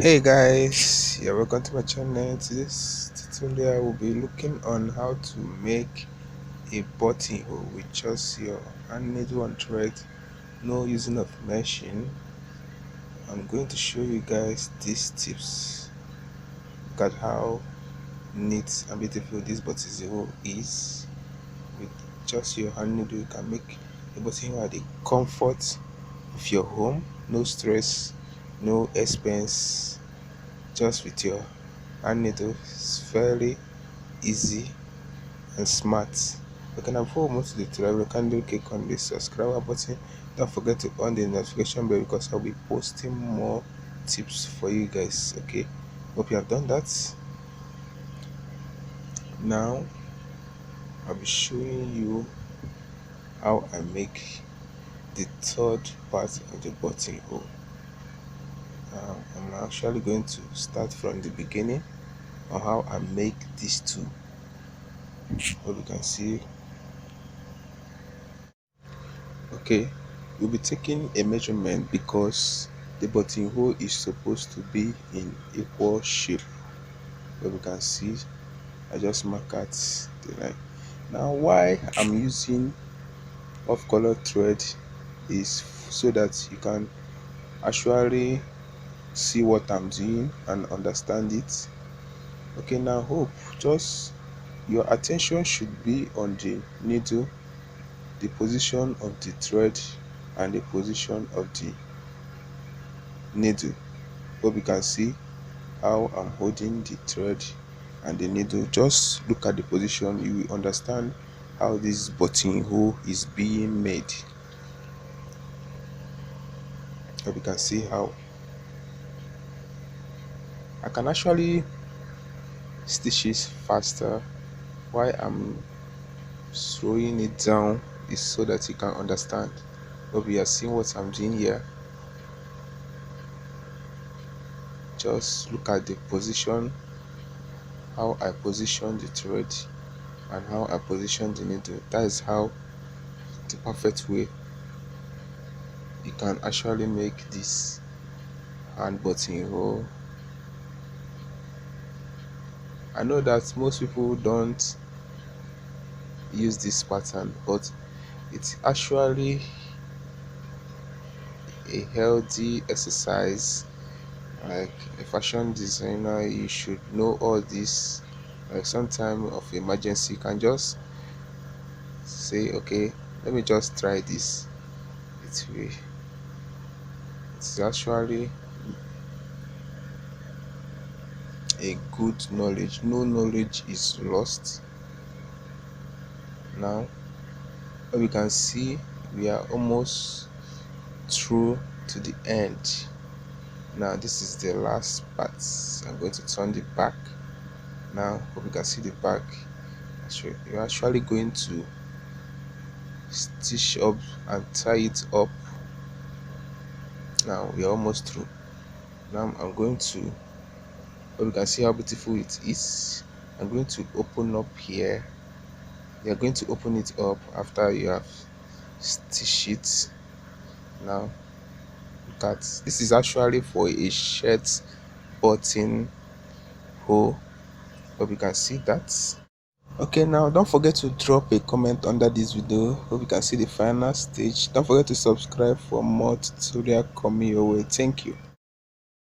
Hey guys, yeah, welcome to my channel. Today's tutorial will be looking on how to make a buttonhole with just your hand needle and thread, no using of meshing. I'm going to show you guys these tips. Look at how neat and beautiful this buttonhole is. With just your hand needle, you can make a buttonhole at the comfort of your home. No stress, no expense. Just with your hand needle, it's fairly easy and smart. Okay, now before we move to the tutorial, kindly click on the subscribe button. Don't forget to on the notification bell because I'll be posting more tips for you guys. Okay, hope you have done that. Now I'll be showing you how I make the third part of the buttonhole. I'm actually going to start from the beginning on how I make these two. What you can see. Okay, we'll be taking a measurement because the buttonhole is supposed to be in equal shape. Where we can see, I just mark out the line. Now, why I'm using off color thread is so that you can actually see what I'm doing and understand it. Okay, now hope just your attention should be on the needle, the position of the thread, and the position of the needle. Hope you can see how I'm holding the thread and the needle. Just look at the position, you will understand how this buttonhole is being made. Hope you can see how I can actually stitch it faster. Why I'm slowing it down is so that you can understand. Hope you are seeing what I'm doing here. Just look at the position, how I position the thread and how I position the needle. That is how the perfect way you can actually make this hand buttonhole. I know that most people don't use this pattern, but it's actually a healthy exercise. Like a fashion designer, you should know all this. Like some time of emergency, you can just say, okay, let me just try this. It's actually a good knowledge. No knowledge is lost. Now we can see we are almost through to the end. Now this is the last part. I'm going to turn the back. Now hope you can see the back. You're actually going to stitch up and tie it up. Now we're almost through. Now I'm going to, hope you can see how beautiful it is. I'm going to open up here. You're going to open it up after you have stitched it. Now look at this, is actually for a shirt button hole. Hope you can see that. Okay, now don't forget to drop a comment under this video. Hope you can see the final stage. Don't forget to subscribe for more tutorial coming your way. Thank you.